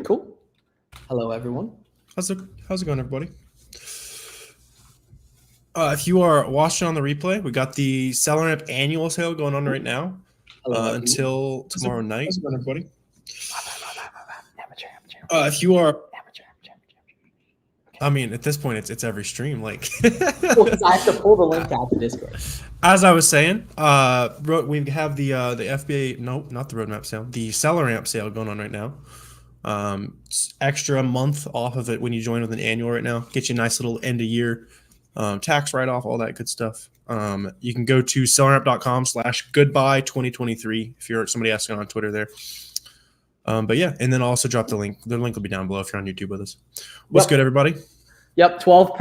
Cool. Hello, everyone. How's it going, everybody? If you are watching on the replay, we got the SellerAmp annual sale going on right now Hello, everyone. until tomorrow night. How's it going, everybody? If you are, Okay. I mean, at this point, it's every stream. Like, Well, 'cause I have to pull the link out the Discord. as I was saying, we have the FBA, no, not the roadmap sale, the SellerAmp sale going on right now. It's extra month off of it when you join with an annual right now. Get you a nice little end of year tax write-off, all that good stuff. You can go to selleramp.com/goodbye2023 if you're somebody asking on Twitter there. But yeah, and then I'll also drop the link. The link will be down below if you're on YouTube with us. What's good, everybody? Yep, 12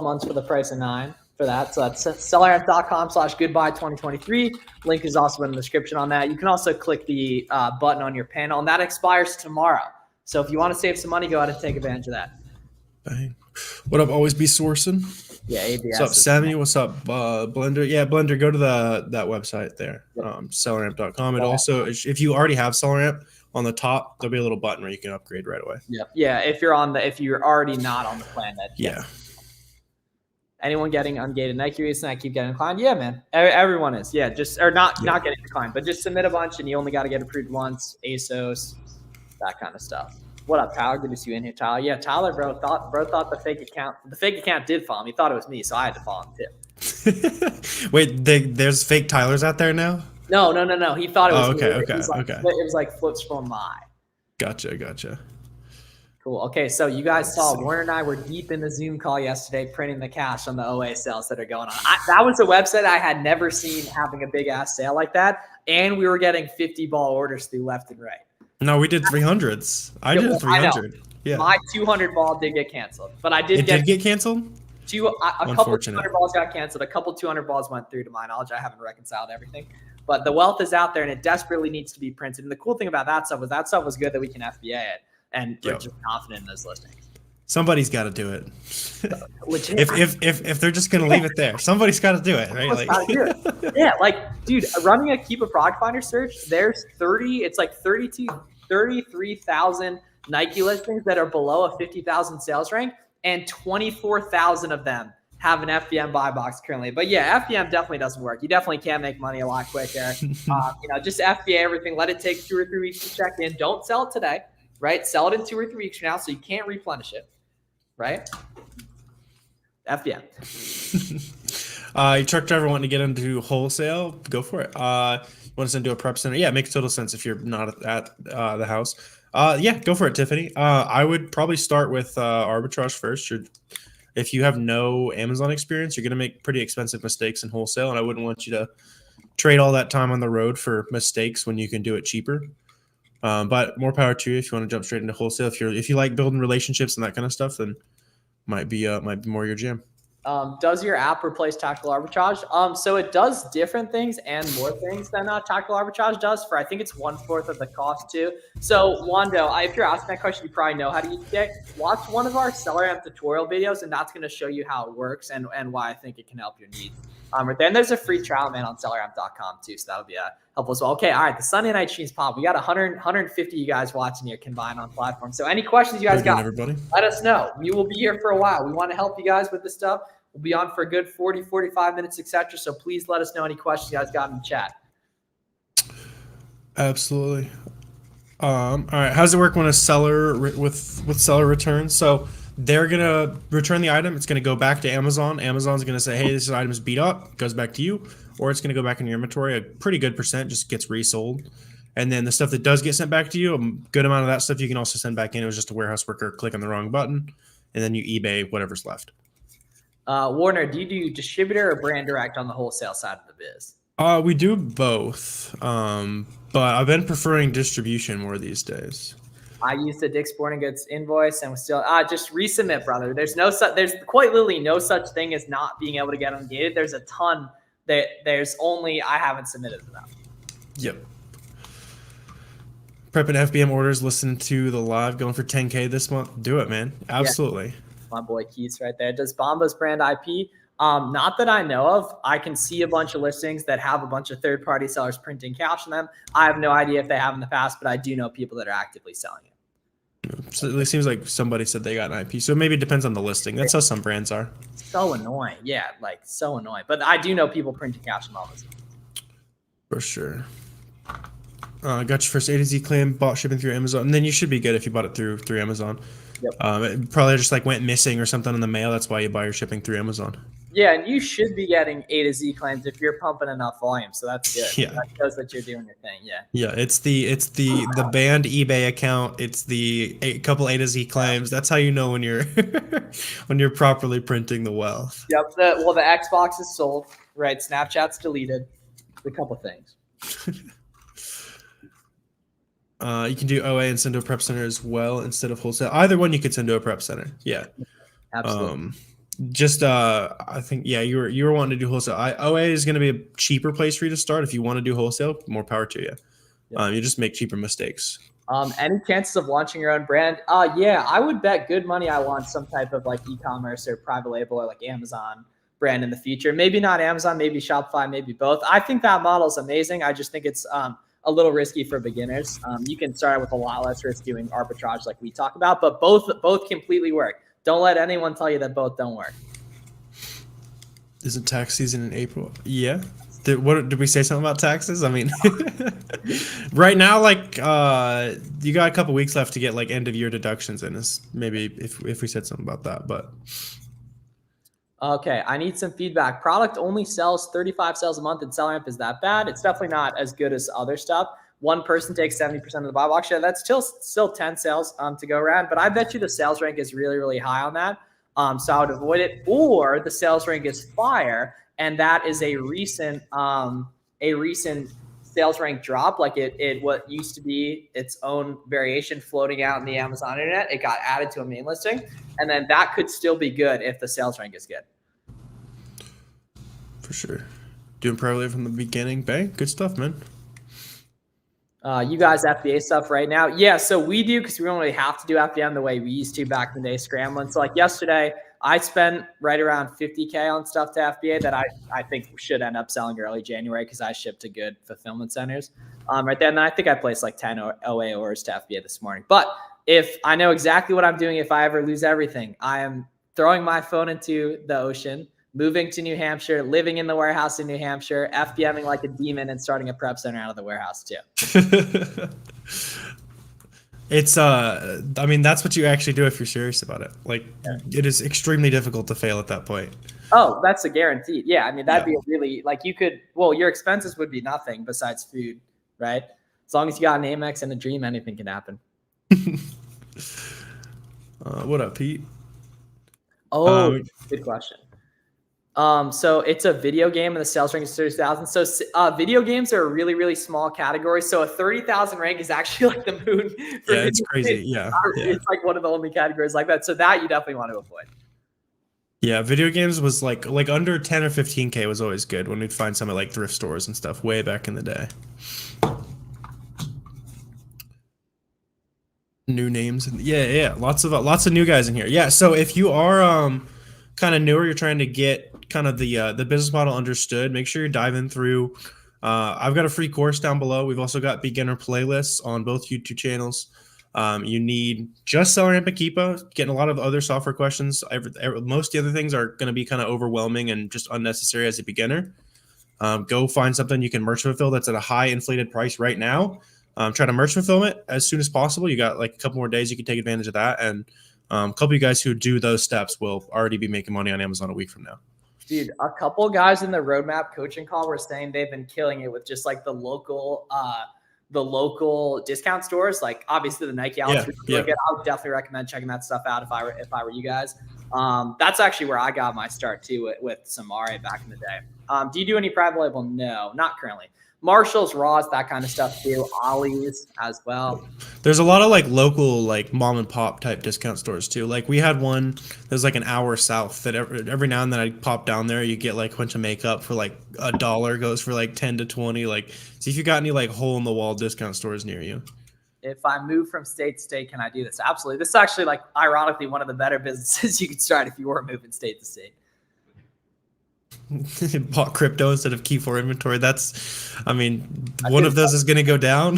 months for the price of 9 for that. So that's selleramp.com/goodbye2023. Link is also in the description on that. You can also click the button on your panel, and that expires tomorrow. So if you want to save some money, go ahead and take advantage of that. Bang. What up? Always be sourcing. Yeah, ABS. What's up, Sammy? What's up, Blender? Yeah, Blender. Go to that website there, selleramp.com. And also, if you already have SellerAmp, on the top there'll be a little button where you can upgrade right away. Yeah. If you're already not on the plan, that yeah. Anyone getting ungated Nike recently? I keep getting declined. Yeah, man. Everyone is. Yeah, not getting declined, but just submit a bunch, and you only got to get approved once. ASOS, that kind of stuff. What up, Tyler? Good to see you in here, Tyler. Yeah, Tyler, bro thought the fake account did follow him. He thought it was me, so I had to follow him too. Wait, there's fake Tylers out there now? No. He thought it was me. Okay. It was like flips from my. Gotcha. Cool. Okay, so you guys saw Warner and I were deep in the Zoom call yesterday, printing the cash on the OA sales that are going on. That was a website I had never seen having a big ass sale like that, and we were getting 50 ball orders through left and right. No, we did 300s. I did 300. Yeah. My 200 ball did get canceled, but I did get canceled? A couple 200 balls got canceled. A couple 200 balls went through, to my knowledge. I haven't reconciled everything. But the wealth is out there, and it desperately needs to be printed. And the cool thing about that stuff was good that we can FBA it, and we're just confident in those listings. Somebody's got to do it. if they're just gonna leave it there, somebody's got to do it, right? Yeah, like, dude, running a Keepa product finder search, there's 33,000 Nike listings that are below a 50,000 sales rank, and 24,000 of them have an FBM buy box currently. But yeah, FBM definitely doesn't work. You definitely can make money a lot quicker. Just FBA everything. Let it take 2 or 3 weeks to check in. Don't sell it today, right? Sell it in 2 or 3 weeks from now, so you can't replenish it, right? FBM. You truck driver wanting to get into wholesale, go for it. You want to send to a prep center? Yeah, it makes total sense if you're not at the house. Yeah, go for it, Tiffany. I would probably start with arbitrage first. If you have no Amazon experience, you're going to make pretty expensive mistakes in wholesale, and I wouldn't want you to trade all that time on the road for mistakes when you can do it cheaper. But more power to you if you want to jump straight into wholesale. If you like building relationships and that kind of stuff, then might be more your jam. Does your app replace tactical arbitrage? So it does different things and more things than tactical arbitrage does, for I think it's 1/4 of the cost too. So Wando, if you're asking that question, you probably know how to use it. Watch one of our SellerAmp tutorial videos, and that's going to show you how it works and why I think it can help your needs. Right there. And there's a free trial, man, on selleramp.com too, so that'll be helpful as well. Okay, all right, the Sunday night streams pop. We got 150 you guys watching here combined on platform. So any questions you guys got, everybody, let us know. We will be here for a while. We want to help you guys with this stuff. We'll be on for a good 40, 45 minutes, etc. So please let us know any questions you guys got in the chat. Absolutely. All right, how does it work when a seller with seller returns? So they're going to return the item. It's going to go back to Amazon. Amazon's going to say, hey, this item is beat up, goes back to you, or it's going to go back in your inventory. A pretty good percent just gets resold. And then the stuff that does get sent back to you, a good amount of that stuff you can also send back in. It was just a warehouse worker click on the wrong button, and then you eBay whatever's left. Warner, do you do distributor or brand direct on the wholesale side of the biz? We do both, but I've been preferring distribution more these days. I used the Dick's Sporting Goods invoice and was still just resubmit, brother. There's quite literally no such thing as not being able to get ungated. There's a ton that there's only I haven't submitted to them. Yep. Prepping FBM orders, listening to the live, going for 10K this month. Do it, man. Absolutely. Yeah. My boy Keith right there. Does Bomba's brand IP? Not that I know of. I can see a bunch of listings that have a bunch of third-party sellers printing cash on them. I have no idea if they have in the past, but I do know people that are actively selling it. So it seems like somebody said they got an IP. So maybe it depends on the listing. That's how some brands are. So annoying. Yeah, like so annoying. But I do know people printing cash on all this. For sure. Got your first A to Z claim, bought shipping through Amazon, and then you should be good if you bought it through Amazon. Yep. It probably just like went missing or something in the mail. That's why you buy your shipping through Amazon. Yeah, and you should be getting A to Z claims if you're pumping enough volume. So that's good. Yeah. That shows that you're doing your thing. Yeah. Yeah, it's the banned eBay account. It's the couple A to Z claims. That's how you know when you're when you're properly printing the wealth. Yep. The Xbox is sold, right? Snapchat's deleted. A couple things. You can do OA and send to a prep center as well instead of wholesale. Either one you could send to a prep center. Yeah. Absolutely. I think you were wanting to do wholesale. OA is going to be a cheaper place for you to start. If you want to do wholesale, more power to you. Yep. You just make cheaper mistakes. Any chances of launching your own brand? Yeah, I would bet good money I want some type of like e-commerce or private label or like Amazon brand in the future. Maybe not Amazon, maybe Shopify, maybe both. I think that model is amazing. I just think it's a little risky for beginners. You can start with a lot less risk doing arbitrage like we talk about, but both completely work. Don't let anyone tell you that both don't work. Isn't tax season in April? Yeah. Did we say something about taxes? I mean, right now, like you got a couple weeks left to get like end of year deductions in. Is maybe if we said something about that, but. Okay, I need some feedback. Product only sells 35 sales a month, and SellerAmp is that bad? It's definitely not as good as other stuff. One person takes 70% of the buy box share. That's still 10 sales to go around, but I bet you the sales rank is really, really high on that. So I would avoid it. Or the sales rank is fire, and that is a recent sales rank drop. Like it what used to be its own variation floating out in the Amazon internet. It got added to a main listing, and then that could still be good if the sales rank is good. For sure. Doing probably from the beginning. Bang. Good stuff, man. You guys FBA stuff right now? Yeah, so we do because we don't really have to do FBM the way we used to back in the day scrambling. So like yesterday, I spent right around 50K on stuff to FBA that I think should end up selling early January because I shipped to good fulfillment centers right there. And then I think I placed like 10 OA orders to FBA this morning. But if I know exactly what I'm doing, if I ever lose everything, I am throwing my phone into the ocean, moving to New Hampshire, living in the warehouse in New Hampshire, FBMing like a demon, and starting a prep center out of the warehouse too. It's I mean, that's what you actually do if you're serious about it. Like it is extremely difficult to fail at that point. Oh, that's a guaranteed. Yeah. I mean, that'd be a really like your expenses would be nothing besides food, right? As long as you got an Amex and a dream, anything can happen. What up, Pete? Oh, good question. So it's a video game and the sales rank is 30,000. So video games are a really, really small category. So a 30,000 rank is actually like the moon. Yeah, it's crazy. Yeah. It's like one of the only categories like that. So that you definitely want to avoid. Yeah, video games was like under 10 or 15K was always good when we'd find some at like thrift stores and stuff way back in the day. New names and yeah, lots of new guys in here. Yeah, so if you are kind of newer, you're trying to get kind of the business model understood, make sure you're diving through. I've got a free course down below. We've also got beginner playlists on both YouTube channels. You need just SellerAmp and Keepa. Getting a lot of other software questions. Most of the other things are going to be kind of overwhelming and just unnecessary as a beginner. Go find something you can merch fulfill that's at a high inflated price right now. Try to merch fulfill it as soon as possible. You got like a couple more days you can take advantage of that. And a couple of you guys who do those steps will already be making money on Amazon a week from now. Dude, a couple of guys in the roadmap coaching call were saying they've been killing it with just like the local discount stores. Like obviously the Nike outfit. I would definitely recommend checking that stuff out if I were you guys. That's actually where I got my start too with Samare back in the day. Do you do any private label? No, not currently. Marshalls, Raws, that kind of stuff too. Ollie's as well. There's a lot of like local, like mom and pop type discount stores too. Like we had one that was like an hour south that every now and then I'd pop down there. You get like a bunch of makeup for like $1, goes for like 10 to 20. Like, see if you got any like hole in the wall discount stores near you. If I move from state to state, can I do this? Absolutely. This is actually like ironically one of the better businesses you could start if you were moving state to state. Bought crypto instead of Key4 inventory. That's, I mean, I one think of those is going to go down.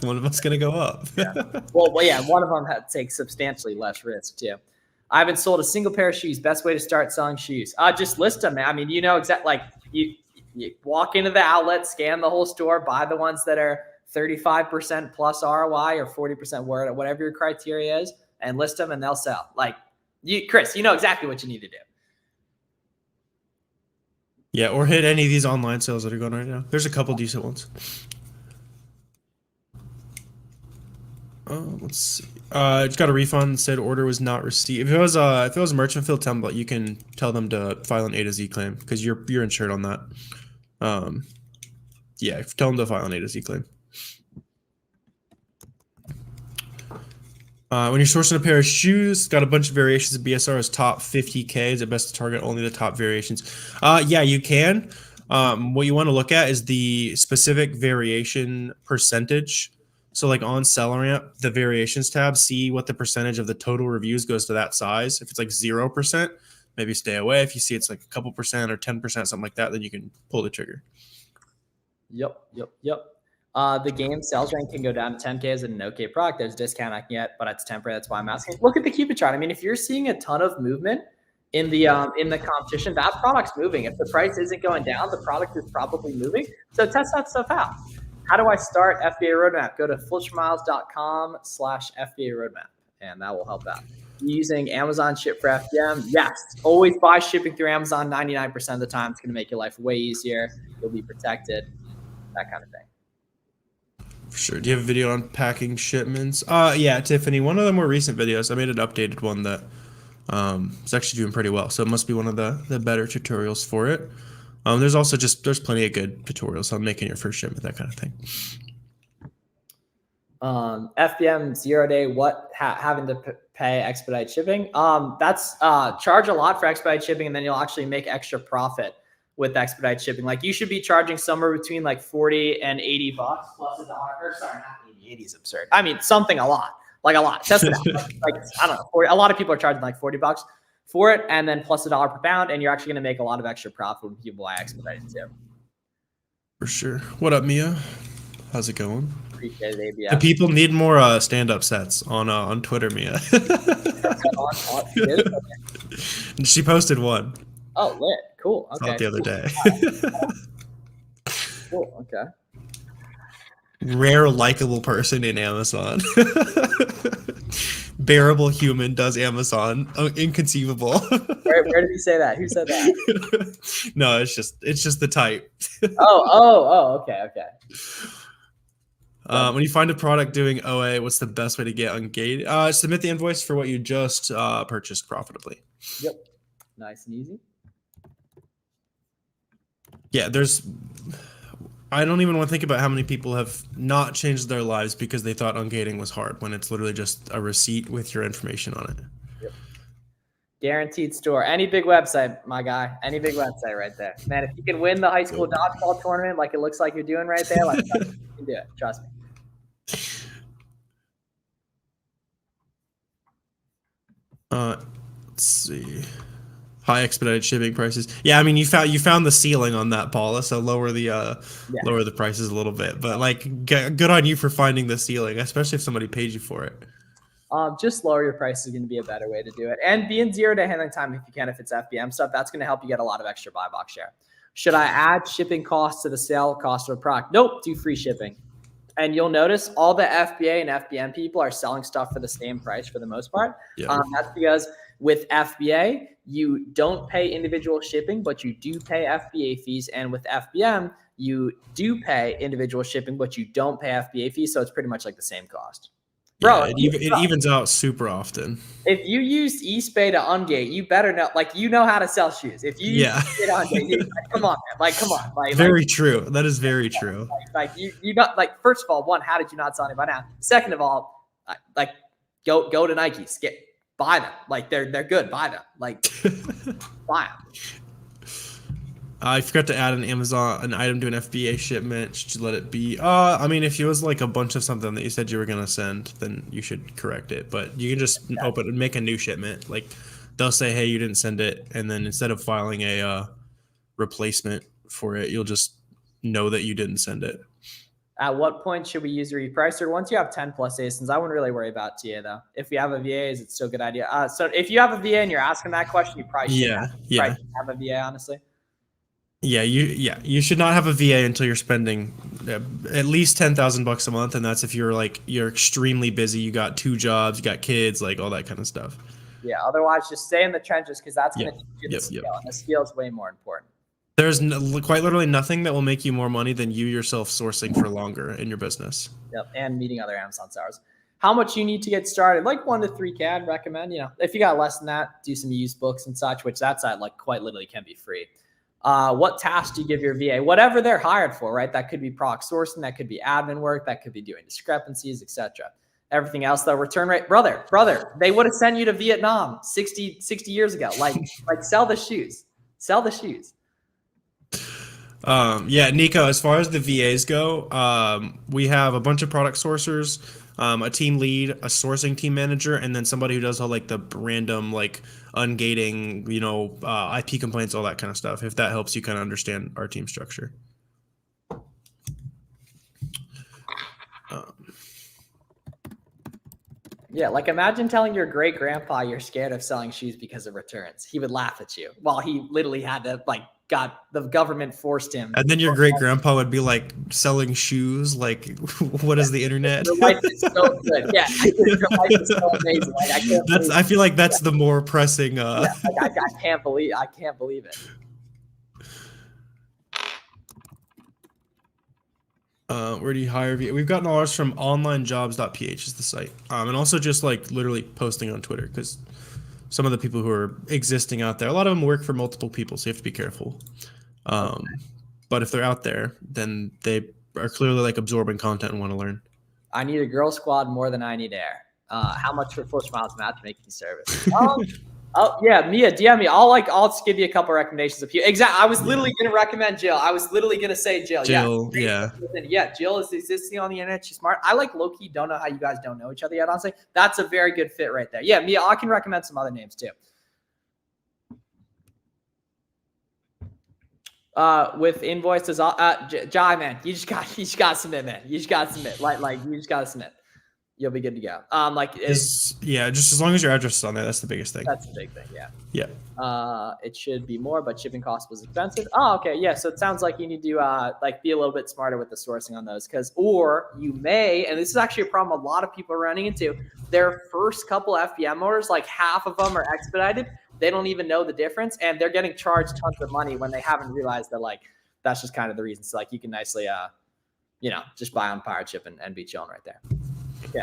One of us going to go up. yeah. Well, yeah, one of them takes substantially less risk too. I haven't sold a single pair of shoes. Best way to start selling shoes? Just list them, man. I mean, you know exactly. Like you walk into the outlet, scan the whole store, buy the ones that are 35% plus ROI or 40% word, whatever your criteria is, and list them, and they'll sell. Like you, Chris, you know exactly what you need to do. Yeah, or hit any of these online sales that are going right now. There's a couple decent ones. Let's see. It's got a refund. Said order was not received. If it was a merchant field template, you can tell them to file an A to Z claim because you're insured on that. Yeah, tell them to file an A to Z claim. When you're sourcing a pair of shoes, got a bunch of variations of BSR as top 50K. Is it best to target only the top variations? Yeah, you can. What you want to look at is the specific variation percentage. So like on SellerAmp, the variations tab, see what the percentage of the total reviews goes to that size. If it's like 0%, maybe stay away. If you see it's like a couple percent or 10%, something like that, then you can pull the trigger. Yep. The game sales rank can go down to 10K as an okay product. There's a discount I can get, but it's temporary. That's why I'm asking. Look at the Keepa chart. I mean, if you're seeing a ton of movement in the competition, that product's moving. If the price isn't going down, the product is probably moving. So test that stuff out. How do I start FBA roadmap? Go to flitchmiles.com/FBA roadmap, and that will help out. Using Amazon ship for FBM? Yes. Always buy shipping through Amazon 99% of the time. It's going to make your life way easier. You'll be protected. That kind of thing. For sure. Do you have a video on packing shipments? Yeah, Tiffany. One of the more recent videos, I made an updated one that is actually doing pretty well. So it must be one of the better tutorials for it. There's also there's plenty of good tutorials on making your first shipment, that kind of thing. FBM 0 day, what having to pay expedite shipping? That's charge a lot for expedite shipping, and then you'll actually make extra profit with expedite shipping. Like you should be charging somewhere between like 40 and 80 bucks plus $1. Or sorry, not 80. 80 is absurd. I mean, something a lot. Test it out. like I don't know. 40, a lot of people are charging like 40 bucks for it, and then plus $1 per pound, and you're actually going to make a lot of extra profit when people buy expedited too. For sure. What up, Mia? How's it going? Appreciate it, ABF. The people need more stand-up sets on Twitter, Mia. And she posted one. Oh, lit. Cool. Okay. Not the other day. Cool. Okay. Rare likable person in Amazon. Bearable human does Amazon. Inconceivable. Where did he say that? Who said that? No, it's just the type. Okay. When you find a product doing OA, what's the best way to get ungated? Submit the invoice for what you just purchased profitably. Yep. Nice and easy. Yeah, I don't even want to think about how many people have not changed their lives because they thought ungating was hard when it's literally just a receipt with your information on it. Yep. Guaranteed store. Any big website, my guy. Any big website right there. Man, if you can win the high school dodgeball tournament like it looks like you're doing right there, like, you can do it. Trust me. Let's see. High expedited shipping prices. Yeah, I mean you found the ceiling on that, Paula. So lower the prices a little bit. But like, good on you for finding the ceiling, especially if somebody paid you for it. Just lower your price is going to be a better way to do it, and be in 0 day handling time if you can. If it's FBM stuff, that's going to help you get a lot of extra buy box share. Should I add shipping costs to the sale cost of a product? Nope. Do free shipping. And you'll notice all the FBA and FBM people are selling stuff for the same price for the most part. Yeah. That's because with FBA, you don't pay individual shipping, but you do pay FBA fees. And with FBM, you do pay individual shipping, but you don't pay FBA fees. So it's pretty much like the same cost. Bro, yeah, it evens out super often. If you use eSpay to ungate, you better know, like, you know how to sell shoes. If you use eSpay to ungate, like, come on, man. Like, come on. Very true. That is very true. Like you got, like, first of all, one, how did you not sell any by now? Second of all, like, go to Nikes, buy them. Like, they're good. Buy them. Like, buy them. I forgot to add an item to an FBA shipment. Should you let it be? I mean, if it was like a bunch of something that you said you were gonna send, then you should correct it. But you can just open and make a new shipment. Like, they'll say, "Hey, you didn't send it," and then instead of filing a replacement for it. You'll just know that you didn't send it. At what point should we use a repricer? Once you have 10 plus ASINs, I wouldn't really worry about TA though. If we have a VA, is it still a good idea? So if you have a VA and you're asking that question, you probably should have a VA, honestly. Yeah, you should not have a VA until you're spending at least $10,000 a month, and that's if you're extremely busy. You got 2 jobs, you got kids, like all that kind of stuff. Yeah. Otherwise, just stay in the trenches because that's going to teach you the skill, and the skill is way more important. There's quite literally nothing that will make you more money than you yourself sourcing for longer in your business. Yep, and meeting other Amazon sellers. How much you need to get started? Like 1 to 3K, I'd recommend. If you got less than that, do some used books and such, which that side quite literally can be free. What tasks do you give your VA? Whatever they're hired for, right? That could be product sourcing, that could be admin work, that could be doing discrepancies, etc. Everything else, though, return rate, brother, they would have sent you to Vietnam 60 years ago. Like sell the shoes. Yeah, Nico, as far as the VAs go, we have a bunch of product sourcers, a team lead, a sourcing team manager, and then somebody who does all the random ungating, IP complaints, all that kind of stuff, if that helps you kind of understand our team structure. Yeah, imagine telling your great grandpa you're scared of selling shoes because of returns. He would laugh at you while he literally had to the government forced him. And then your great grandpa would be selling shoes. What is the internet? Your life is so good. Yeah, your life is so amazing. I feel like that's the more pressing. I can't believe it. Where do you hire? We've gotten ours from onlinejobs.ph is the site, and also just literally posting on Twitter, because some of the people who are existing out there, a lot of them work for multiple people, so you have to be careful. But if they're out there, then they are clearly absorbing content and want to learn. I need a girl squad more than I need air. How much for 4 Smiles matchmaking service? Oh yeah, Mia, DM me. I'll just give you a couple recommendations of you. Exactly. I was literally gonna recommend Jill. I was literally gonna say Jill. Yeah. Jill is existing on the internet. She's smart. I low-key don't know how you guys don't know each other yet, honestly. That's a very good fit right there. Yeah, Mia, I can recommend some other names too. With invoices, Jai, man, you just gotta submit, man. You just gotta submit. You just gotta submit. You'll be good to go. Just as long as your address is on there, that's the biggest thing. That's the big thing, yeah. Yeah. It should be more, but shipping cost was expensive. Oh, okay, yeah. So it sounds like you need to be a little bit smarter with the sourcing on those, or you may, and this is actually a problem a lot of people are running into. Their first couple FBM orders, half of them are expedited. They don't even know the difference, and they're getting charged tons of money when they haven't realized that that's just kind of the reason. So you can nicely just buy on Pirate Ship and be chilling right there. Okay.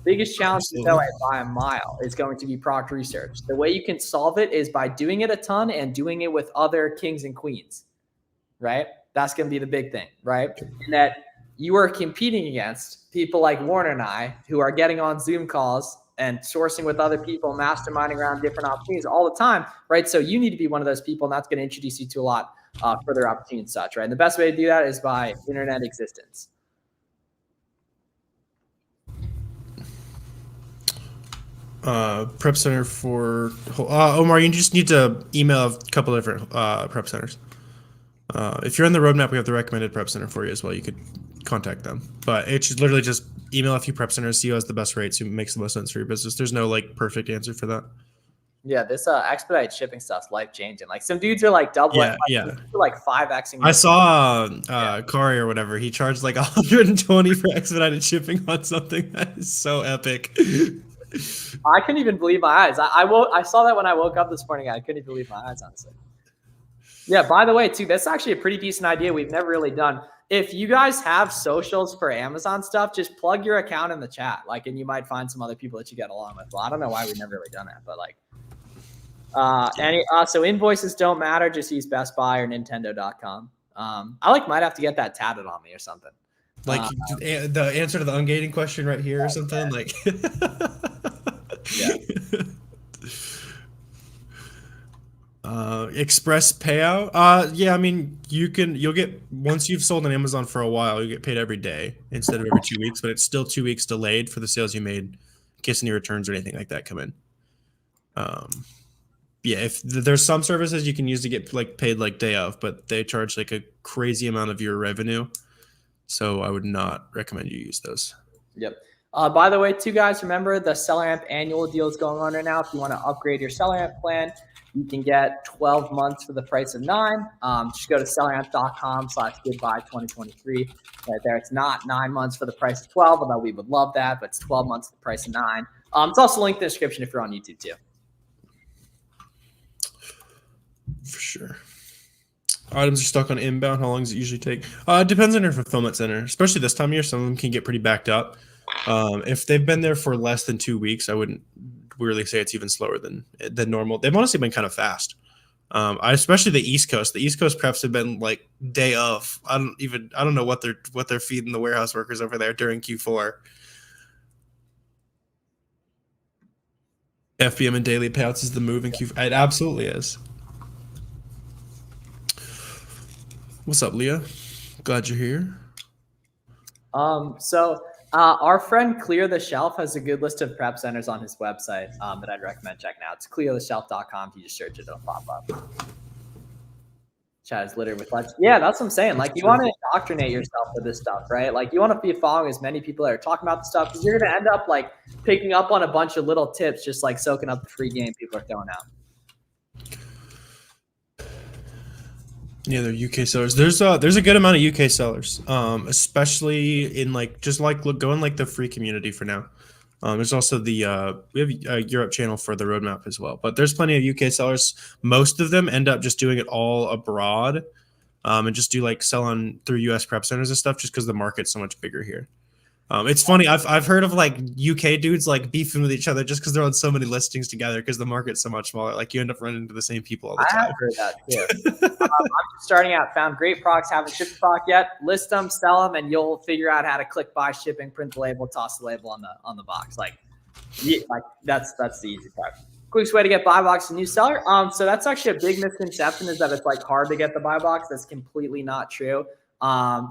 Biggest challenge to sell it by a mile is going to be product research. The way you can solve it is by doing it a ton and doing it with other kings and queens, right? That's going to be the big thing, right? And that you are competing against people like Warner and I, who are getting on Zoom calls and sourcing with other people, masterminding around different opportunities all the time, right? So you need to be one of those people, and that's going to introduce you to a lot further opportunities and such, right? And the best way to do that is by internet existence. Prep center for Omar, you just need to email a couple different prep centers. If you're on the roadmap, we have the recommended prep center for you as well. You could contact them, but it should literally just email a few prep centers, see who has the best rates, who makes the most sense for your business. There's no perfect answer for that. Yeah, this expedited shipping stuff's life changing. Some dudes are doubling, 5xing. I saw Kari or whatever. He charged 120 for expedited shipping on something that is so epic. I couldn't even believe my eyes. I saw that when I woke up this morning. I couldn't believe my eyes, honestly. Yeah, by the way, too, that's actually a pretty decent idea we've never really done. If you guys have socials for Amazon stuff, just plug your account in the chat, and you might find some other people that you get along with. Well, I don't know why we've never really done that, but so invoices don't matter. Just use Best Buy or Nintendo.com. I might have to get that tatted on me or something. The answer to the ungating question right here or something Yeah. Express payout. Yeah, I mean, you'll get, once you've sold on Amazon for a while, you get paid every day instead of every 2 weeks, but it's still 2 weeks delayed for the sales you made in case any returns or anything like that come in. yeah, if there's some services you can use to get like paid like day of, but they charge like a crazy amount of your revenue. So I would not recommend you use those. Yep. By the way, too, guys, remember the SellerAmp annual deal is going on right now. If you want to upgrade your SellerAmp plan, you can get 12 months for the price of 9. Just go to selleramp.com/goodbye2023. Right there. It's not 9 months for the price of 12, although we would love that, but it's 12 months for the price of 9. It's also linked in the description if you're on YouTube too. For sure. Items are stuck on inbound. How long does it usually take? It depends on your fulfillment center, especially this time of year. Some of them can get pretty backed up. If they've been there for less than 2 weeks, I wouldn't really say it's even slower than normal. They've honestly been kind of fast. Especially the East Coast. The East Coast preps have been like day of. I don't know what they're feeding the warehouse workers over there during Q4. FBM and daily payouts is the move in Q4. It absolutely is. What's up, Leah? Glad you're here. Our friend Clear the Shelf has a good list of prep centers on his website that I'd recommend checking out. It's cleartheshelf.com. If you just search it, it'll pop up. Chat is littered with lunch. Yeah, that's what I'm saying. Like, you want to indoctrinate yourself with this stuff, right? Like, you want to be following as many people that are talking about the stuff, because you're going to end up like picking up on a bunch of little tips, just like soaking up the free game people are throwing out. Yeah, they're UK sellers. There's a good amount of UK sellers, especially in like go in like the free community for now. There's also we have a Europe channel for the roadmap as well, but there's plenty of UK sellers. Most of them end up just doing it all abroad, and just do like sell on through US prep centers and stuff, just because the market's so much bigger here. It's funny. I've heard of like UK dudes like beefing with each other just because they're on so many listings together, because the market's so much smaller. Like, you end up running into the same people all the time. I have heard that too. I'm just starting out. Found great products, haven't shipped the product yet. List them, sell them, and you'll figure out how to click buy shipping, print the label, toss the label on the box. Like that's the easy part. Quickest way to get buy box a new seller. So that's actually a big misconception, is that it's like hard to get the buy box. That's completely not true.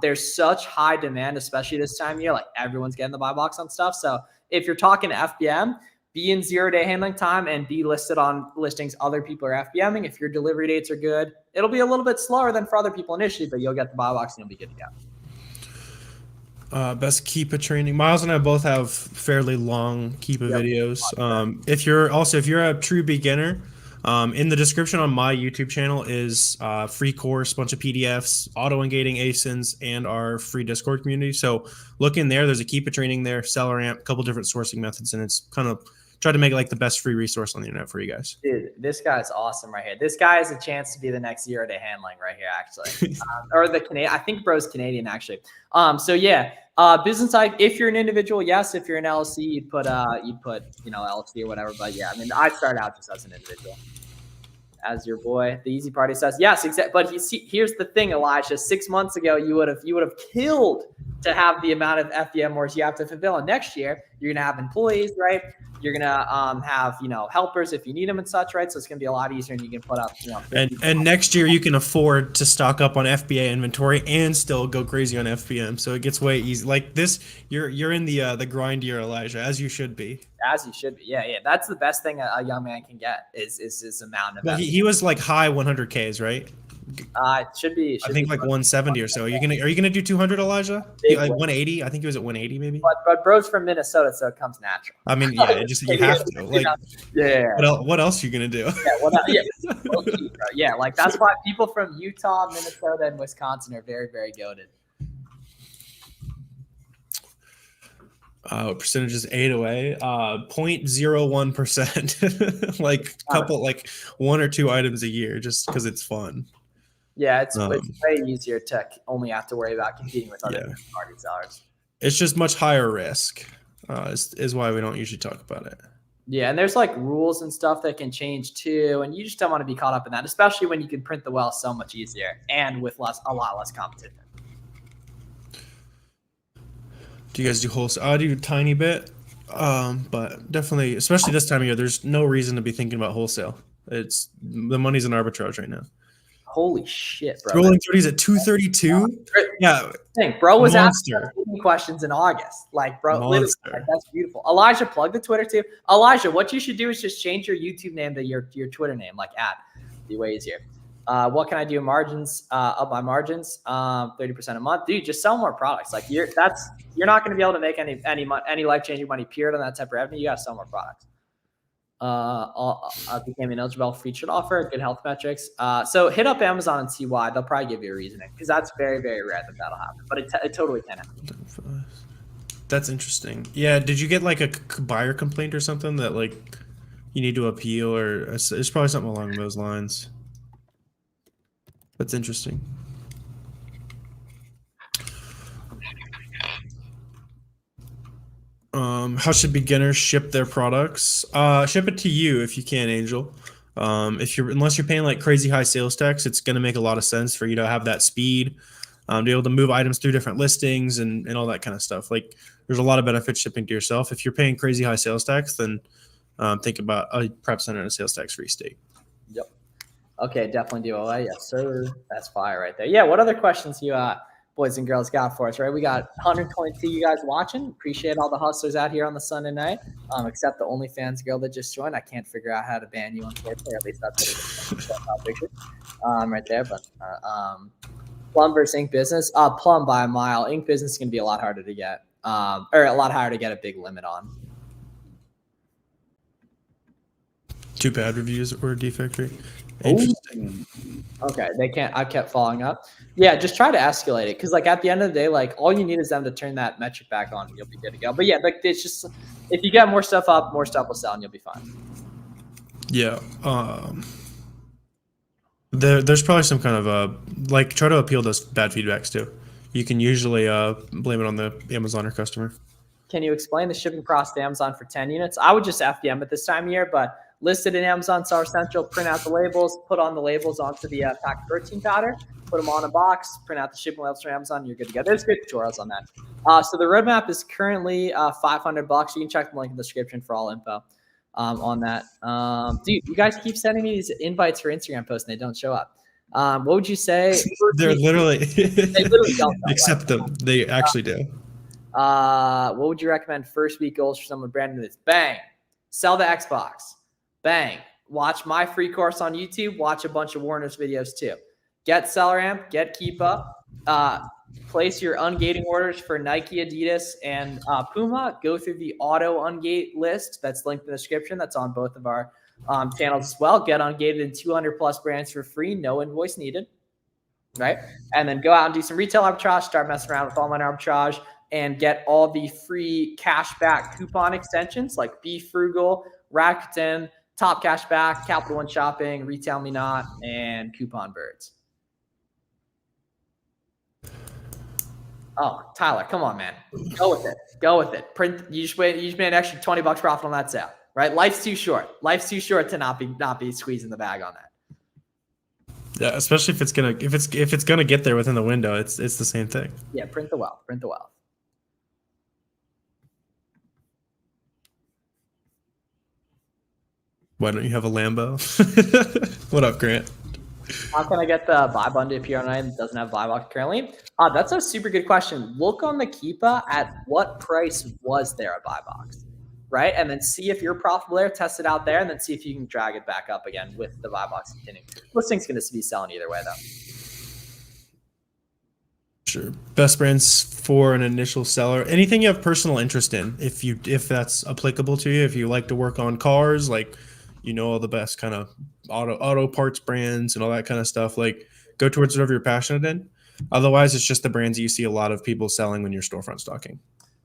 There's such high demand, especially this time of year. Like, everyone's getting the buy box on stuff. So if you're talking to FBM, be in 0-day handling time and be listed on listings other people are FBMing. If your delivery dates are good, it'll be a little bit slower than for other people initially, but you'll get the buy box and you'll be good to go. Best Keepa training. Miles and I both have fairly long Keepa videos. If you're a true beginner, in the description on my YouTube channel is free course, bunch of PDFs, auto ungating ASINs, and our free Discord community. So look in there. There's a Keepa training there, SellerAmp, a couple different sourcing methods, and it's kind of try to make it like the best free resource on the internet for you guys. Dude, this guy's awesome right here. This guy has a chance to be the next 0-day handling right here, actually. Or the Canadian. I think bro's Canadian, actually. So yeah, business side. If you're an individual, yes. If you're an LLC, you'd put LLC or whatever. But yeah, I mean, I started out just as an individual. As your boy, the easy party says, yes, exactly. But here's the thing, Elijah. 6 months ago, you would have killed to have the amount of FBM orders you have to fulfill. And next year, you're gonna have employees, right? You're gonna have helpers if you need them and such, right? So it's gonna be a lot easier, and you can put up and next year you can afford to stock up on FBA inventory and still go crazy on FBM. So it gets way easy. Like this, you're in the grind year, Elijah, as you should be. As you should be. Yeah. That's the best thing a young man can get is this amount of. Well, he was like high 100Ks, right? It should be. I think like 170 or so. Are you gonna do 200, Elijah? Like 180? I think he was at 180 maybe. But bro's from Minnesota, so it comes natural. I mean, yeah, you have to. Like, yeah. What else are you gonna do? Yeah, like that's why people from Utah, Minnesota, and Wisconsin are very, very goated. Percentage is 808, 0.01%, like one or two items a year, just because it's fun. Yeah, it's way easier to only have to worry about competing with other party sellers. It's just much higher risk, is why we don't usually talk about it. Yeah, and there's like rules and stuff that can change too, and you just don't want to be caught up in that, especially when you can print the well so much easier and with a lot less competition. Do you guys do wholesale? I do a tiny bit, but definitely, especially this time of year, there's no reason to be thinking about wholesale. The money's in arbitrage right now. Holy shit, bro. Rolling 30s at 232. Yeah, Bro was asking monster. questions in August. Like, bro, literally, Monster. like, that's beautiful. Elijah, plug the Twitter too. Elijah, what you should do is just change your YouTube name to your Twitter name, like at. Be way easier. What can I do? Margins, up my margins, 30% a month. Dude, just sell more products. Like you're not going to be able to make any life-changing money period on that type of revenue. You got to sell more products. Became ineligible for featured offer, good health metrics. So hit up Amazon and see why. They'll probably give you a reasoning, because that's very, very rare that that'll happen, but it totally can happen. That's interesting. Yeah, did you get like a buyer complaint or something that like you need to appeal, or it's probably something along those lines? That's interesting. How should beginners ship their products? Ship it to you if you can, Angel. Unless you're paying like crazy high sales tax, it's going to make a lot of sense for you to have that speed, to be able to move items through different listings and all that kind of stuff. Like, there's a lot of benefits shipping to yourself. If you're paying crazy high sales tax, then think about a prep center in a sales tax free state. Yep. Okay, definitely DOI. Yes, sir. That's fire right there. Yeah. What other questions you boys and girls got for us, right? We got 122 you guys watching. Appreciate all the hustlers out here on the Sunday night, except the OnlyFans girl that just joined. I can't figure out how to ban you, unfortunately. At least that's what it is. Right there. But Plum versus Ink Business. Plum by a mile. Ink Business is going to be a lot harder to get, or a lot harder to get a big limit on. 2 bad reviews or defect rate. Interesting. Okay, they can't. I kept following up. Yeah, just try to escalate it, because like at the end of the day, like all you need is them to turn that metric back on, and you'll be good to go. But yeah, like it's just, if you get more stuff up, more stuff will sell, and you'll be fine. Yeah. There's probably some kind of like, try to appeal those bad feedbacks too. You can usually blame it on the Amazon or customer. Can you explain the shipping process to Amazon for 10 units? I would just FBM at this time of year, but listed in Amazon Seller Central, print out the labels, put on the labels onto the packed protein powder, put them on a box, print out the shipping labels from Amazon, you're good to go. There's good tutorials on that. So the roadmap is currently $500. You can check the link in the description for all info on that. Dude, you guys keep sending me these invites for Instagram posts and they don't show up. What would you say? They're literally, they literally don't know, accept them. They actually do. What would you recommend first week goals for someone brand new? Bang, sell the Xbox. Bang, watch my free course on YouTube. Watch a bunch of Warner's videos too. Get SellerAmp, get Keepa. Place your ungating orders for Nike, Adidas, and Puma. Go through the auto ungate list that's linked in the description. That's on both of our channels as well. Get ungated in 200 plus brands for free. No invoice needed. Right? And then go out and do some retail arbitrage. Start messing around with online arbitrage and get all the free cashback coupon extensions like Be Frugal, Rakuten, Top Cashback, Capital One Shopping, Retail Me Not, and Coupon Birds. Oh, Tyler, come on, man. Go with it. Go with it. Print. You just made an extra $20 profit on that sale, right? Life's too short. Life's too short to not be squeezing the bag on that. Yeah, especially if it's gonna get there within the window. It's the same thing. Yeah, print the wealth. Print the wealth. Why don't you have a Lambo? What up, Grant? How can I get the buy button to appear online that doesn't have buy box currently? That's a super good question. Look on the Keepa at what price was there a buy box, right? And then see if you're profitable there, test it out there, and then see if you can drag it back up again with the buy box continuing. Listing's going to be selling either way, though. Sure. Best brands for an initial seller. Anything you have personal interest in, if that's applicable to you. If you like to work on cars, like, you know, all the best kind of auto parts brands and all that kind of stuff, like, go towards whatever you're passionate in. Otherwise, it's just the brands that you see a lot of people selling when you're storefront stocking.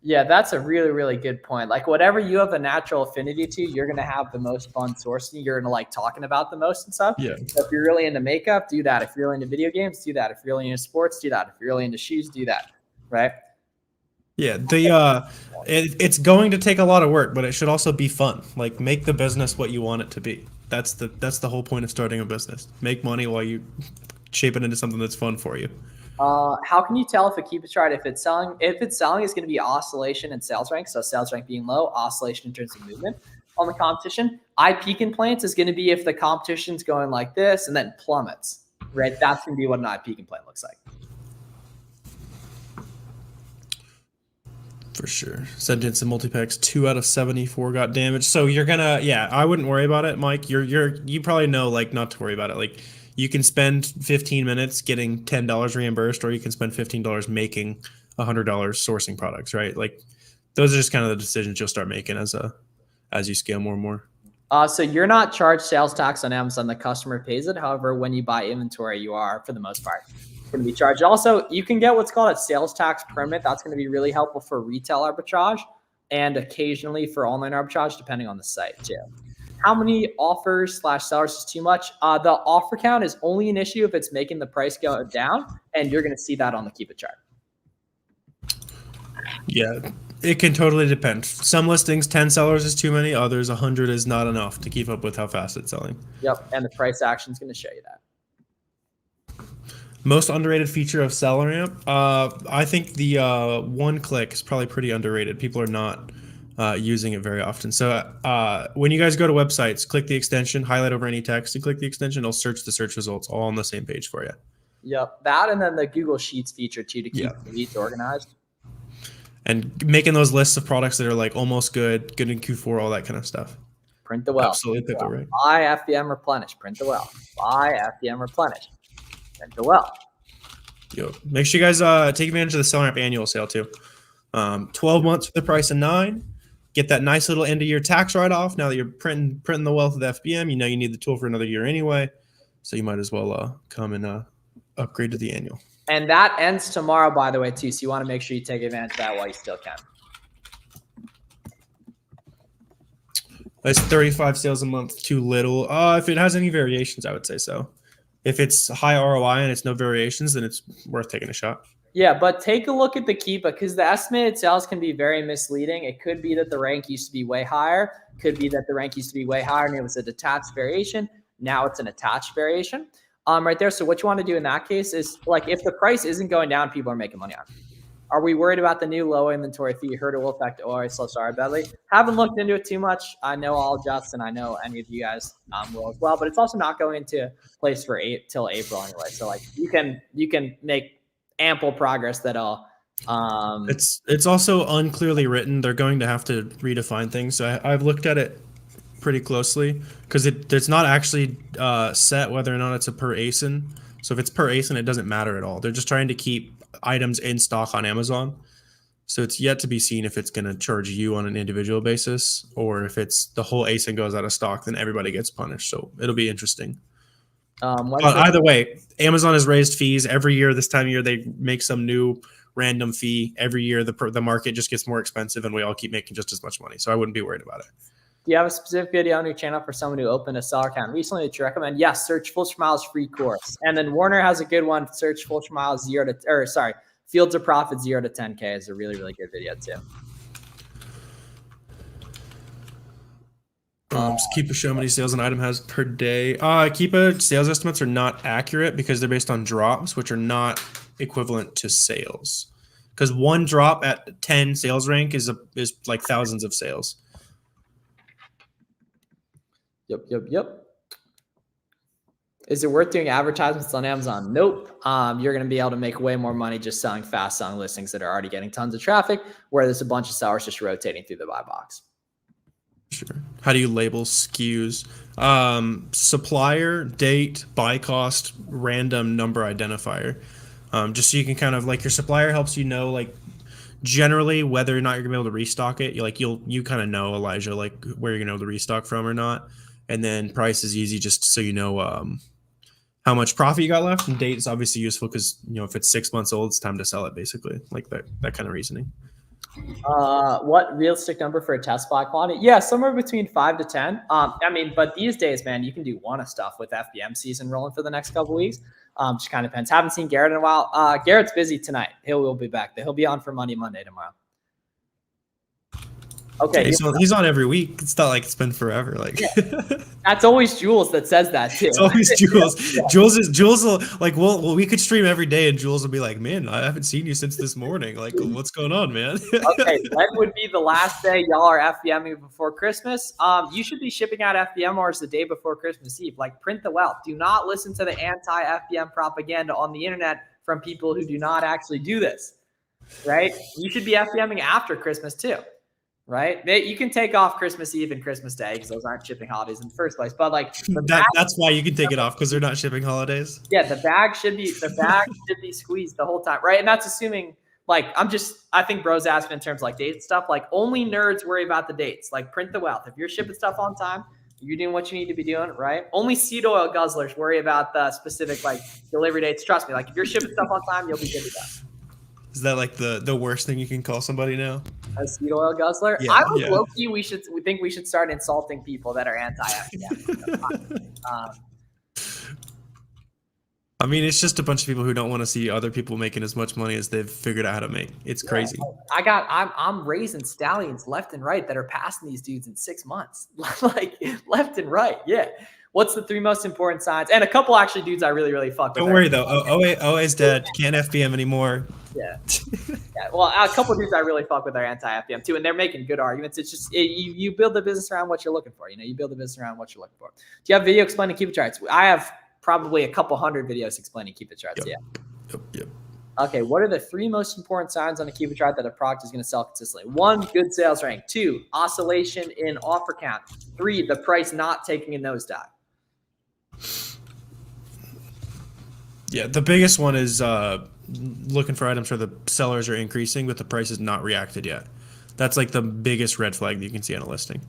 Yeah, that's a really, really good point. Like, whatever you have a natural affinity to, you're going to have the most fun sourcing. You're going to like talking about the most and stuff. Yeah. So if you're really into makeup, do that. If you're really into video games, do that. If you're really into sports, do that. If you're really into shoes, do that. Right? Yeah, it's going to take a lot of work, but it should also be fun. Like, make the business what you want it to be. That's the whole point of starting a business. Make money while you shape it into something that's fun for you. How can you tell if a Keepa chart, if it's selling, it's going to be oscillation in sales rank. So sales rank being low, oscillation in terms of movement on the competition. IP complaints is going to be if the competition's going like this and then plummets. right? That's going to be what an IP complaint looks like. For sure. Sentence and multi-packs, 2 out of 74 got damaged. So you're gonna, yeah, I wouldn't worry about it, Mike. You probably know, like, not to worry about it. Like, you can spend 15 minutes getting $10 reimbursed, or you can spend $15 making $100 sourcing products, right? Like, those are just kind of the decisions you'll start making as you scale more and more. So you're not charged sales tax on Amazon. The customer pays it. However, when you buy inventory, you are, for the most part, going to be charged. Also, you can get what's called a sales tax permit. That's going to be really helpful for retail arbitrage and occasionally for online arbitrage, depending on the site too. How many offers / sellers is too much? The offer count is only an issue if it's making the price go down, and you're going to see that on the Keepa chart. Yeah, it can totally depend. Some listings, 10 sellers is too many. Others, 100 is not enough to keep up with how fast it's selling. Yep, and the price action is going to show you that. Most underrated feature of SellerAmp. I think the one click is probably pretty underrated. People are not using it very often. So when you guys go to websites, click the extension, highlight over any text, and click the extension. It'll search the search results all on the same page for you. Yep, that and then the Google Sheets feature too to keep the leads organized. And making those lists of products that are like almost good in Q4, all that kind of stuff. Print the well. Absolutely, print the right. Buy FBM replenish. Print the well. Buy FBM replenish. Print the well. Yo, make sure you guys take advantage of the SellerAmp annual sale too. 12 months for the price of 9. Get that nice little end of year tax write off. Now that you're printing the wealth of the FBM, you know you need the tool for another year anyway. So you might as well come and upgrade to the annual. And that ends tomorrow, by the way, too. So you want to make sure you take advantage of that while you still can. Is 35 sales a month too little? If it has any variations, I would say so. If it's high ROI and it's no variations, then it's worth taking a shot. Yeah, but take a look at the Keepa, because the estimated sales can be very misleading. It could be that the rank used to be way higher. Could be that the rank used to be way higher and it was a detached variation. Now it's an attached variation. Right there. So what you want to do in that case is, like, if the price isn't going down, people are making money on it. Are we worried about the new low inventory fee? Hurdle will affect OR. So sorry, Bentley. Haven't looked into it too much. I know I'll adjust, and I know any of you guys will as well. But it's also not going into place for till April anyway. So like you can make ample progress that'll. It's also unclearly written. They're going to have to redefine things. So I've looked at it pretty closely because it's not actually set whether or not it's a per ASIN. So if it's per ASIN, it doesn't matter at all. They're just trying to keep items in stock on Amazon. So it's yet to be seen if it's going to charge you on an individual basis, or if it's the whole ASIN goes out of stock, then everybody gets punished. So it'll be interesting. But either way, Amazon has raised fees every year. This time of year, they make some new random fee. Every year, the market just gets more expensive, and we all keep making just as much money. So I wouldn't be worried about it. Do you have a specific video on your channel for someone who opened a seller account recently that you recommend? Yes, search Fulcher Miles free course. And then Warner has a good one. Search Fulcher Miles Fields of Profit 0 to 10K is a really, really good video too. Keepa show how many sales an item has per day. Keepa sales estimates are not accurate because they're based on drops, which are not equivalent to sales. Because one drop at 10 sales rank is like thousands of sales. Yep. Is it worth doing advertisements on Amazon? Nope. You're going to be able to make way more money just selling fast selling listings that are already getting tons of traffic, where there's a bunch of sellers just rotating through the buy box. Sure. How do you label SKUs? Supplier, date, buy cost, random number identifier. Just so you can kind of, like, your supplier helps you know, like, generally whether or not you're gonna be able to restock it. You kind of know, Elijah, like where you're gonna be able to restock from or not. And then price is easy, just so you know how much profit you got left. And date is obviously useful because, you know, if it's 6 months old, it's time to sell it, basically, like that kind of reasoning. What realistic number for a test buy quantity? Yeah, somewhere between 5 to 10. But these days, man, you can do one of stuff with FBM season rolling for the next couple weeks. Just kind of depends. Haven't seen Garrett in a while. Garrett's busy tonight. He'll be back. He'll be on for Monday tomorrow. Okay, Yeah, he's on every week. It's not like it's been forever. Like that's always Jules that says that too. it's always Jules. Yeah. Jules will like we could stream every day and Jules will be like, man, I haven't seen you since this morning. Like, what's going on, man? Okay, when would be the last day y'all are FBMing before Christmas? You should be shipping out FBM orders the day before Christmas Eve. Like, print the wealth. Do not listen to the anti-FBM propaganda on the internet from people who do not actually do this, right? You should be FBMing after Christmas too, right? You can take off Christmas Eve and Christmas Day because those aren't shipping holidays in the first place. But like that's why you can take it off because they're not shipping holidays. Yeah, the bag should be squeezed the whole time, right? And that's assuming like I think bro's asking in terms of like date stuff. Like only nerds worry about the dates. Like print the wealth. If you're shipping stuff on time, you're doing what you need to be doing, right? Only seed oil guzzlers worry about the specific like delivery dates. Trust me, like if you're shipping stuff on time, you'll be good to go. Is that like the worst thing you can call somebody now? A seed oil guzzler? Yeah, I would low-key we think we should start insulting people that are anti-FBM. I mean, it's just a bunch of people who don't want to see other people making as much money as they've figured out how to make. It's crazy. I'm raising stallions left and right that are passing these dudes in 6 months, like left and right. Yeah. What's the 3 most important signs? And a couple actually dudes I really, really fuck with. Don't worry though. OA's dead. Can't FBM anymore. Yeah. Yeah. Well, a couple dudes I really fuck with are anti-FBM too, and they're making good arguments. It's just you build the business around what you're looking for. You build the business around what you're looking for. Do you have video explaining Keepa charts? I have probably a couple hundred videos explaining Keepa charts. Yep. Yeah. Yep. Okay. What are the 3 most important signs on a Keepa chart that a product is going to sell consistently? 1, good sales rank. 2, oscillation in offer count. 3, the price not taking a nosedive. Yeah, the biggest one is looking for items where the sellers are increasing, but the price is not reacted yet. That's like the biggest red flag that you can see on a listing.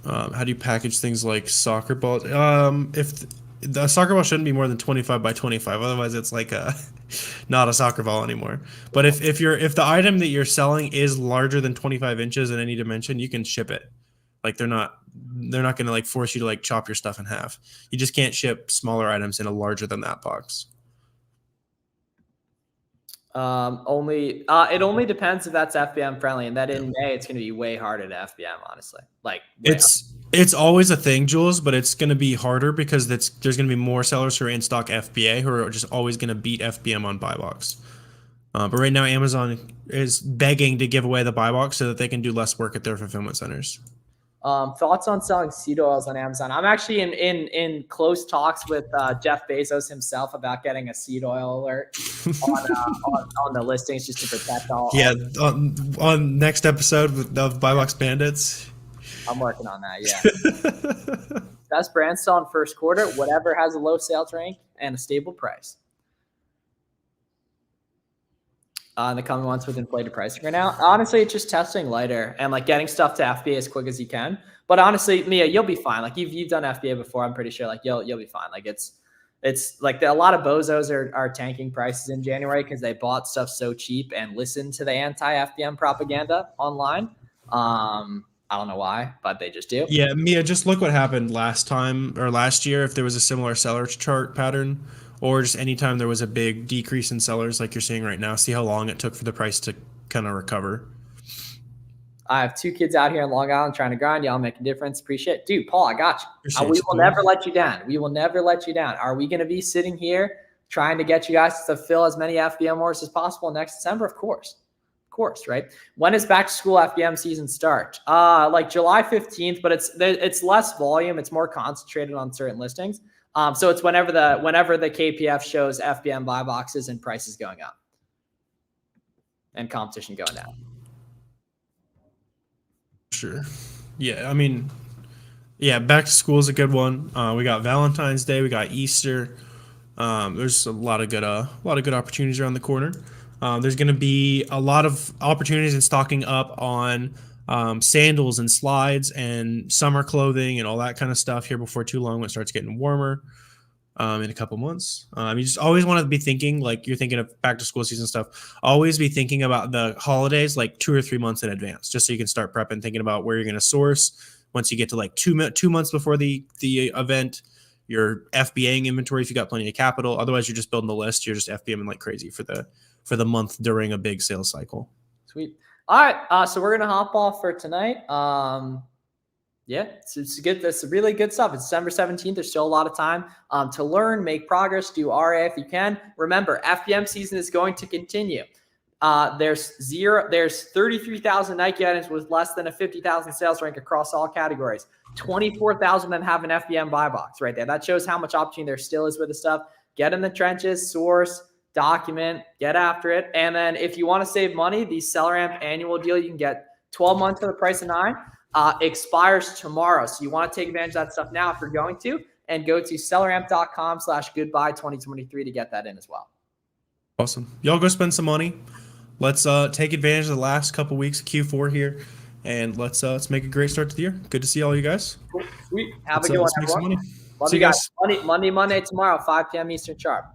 How do you package things like soccer balls? If the soccer ball shouldn't be more than 25 by 25, otherwise it's like not a soccer ball anymore. But if the item that you're selling is larger than 25 inches in any dimension, you can ship it. Like they're not going to like force you to like chop your stuff in half. You just can't ship smaller items in a larger than that box. It only depends if that's FBM friendly, and that in May it's going to be way harder to FBM, honestly. Like it's always a thing, Jules, but it's going to be harder because there's going to be more sellers who are in stock FBA who are just always going to beat FBM on buy box. But right now Amazon is begging to give away the buy box so that they can do less work at their fulfillment centers. Thoughts on selling seed oils on Amazon? I'm actually in close talks with Jeff Bezos himself about getting a seed oil alert on the listings just to protect all. Yeah, on next episode of Buy Box Bandits. I'm working on that. Yeah. Best brand sell in first quarter, whatever has a low sales rank and a stable price. In the coming months with inflated pricing right now. Honestly, it's just testing lighter and like getting stuff to FBA as quick as you can. But honestly, Mia, you'll be fine. Like you've done FBA before. I'm pretty sure like you'll be fine. Like it's like a lot of bozos are tanking prices in January because they bought stuff so cheap and listened to the anti-FBM propaganda online. I don't know why, but they just do. Yeah, Mia, just look what happened last year. If there was a similar seller chart pattern, or just anytime there was a big decrease in sellers like you're seeing right now, see how long it took for the price to kind of recover. I have 2 kids out here in Long Island trying to grind. Y'all make a difference. Appreciate it. Dude, Paul, I got you. We will never let you down. We will never let you down. Are we going to be sitting here trying to get you guys to fill as many FBM orders as possible next December? Of course. Of course, right? When does back to school FBM season start? Like July 15th, but it's less volume. It's more concentrated on certain listings. So it's whenever the KPF shows FBM buy boxes and prices going up and competition going down. Sure. Yeah. I mean, yeah, back to school is a good one. We got Valentine's Day. We got Easter. There's a lot of good opportunities around the corner. There's going to be a lot of opportunities in stocking up on sandals and slides and summer clothing and all that kind of stuff here before too long when it starts getting warmer in a couple months. You just always want to be thinking, like you're thinking of back to school season stuff, always be thinking about the holidays like 2 or 3 months in advance, just so you can start prepping, thinking about where you're going to source. Once you get to like 2 months before the event, you're FBAing inventory if you got plenty of capital. Otherwise, you're just building the list. You're just FBAing like crazy for for the month during a big sales cycle. Sweet. All right. So we're going to hop off for tonight. Yeah, it's good. That's really good stuff. It's December 17th. There's still a lot of time to learn, make progress, do RA if you can. Remember, FBM season is going to continue. There's 33,000 Nike items with less than a 50,000 sales rank across all categories. 24,000 of them have an FBM buy box right there. That shows how much opportunity there still is with the stuff. Get in the trenches, source, document, get after it. And then if you want to save money, the SellerAmp annual deal, you can get 12 months for the price of 9. Expires tomorrow. So you want to take advantage of that stuff now if you're going to, and go to selleramp.com/goodbye2023 to get that in as well. Awesome. Y'all go spend some money. Let's take advantage of the last couple weeks of Q4 here, and let's make a great start to the year. Good to see all you guys. Sweet. Have a good one, everyone. Love you guys. Monday tomorrow, 5 p.m. Eastern sharp.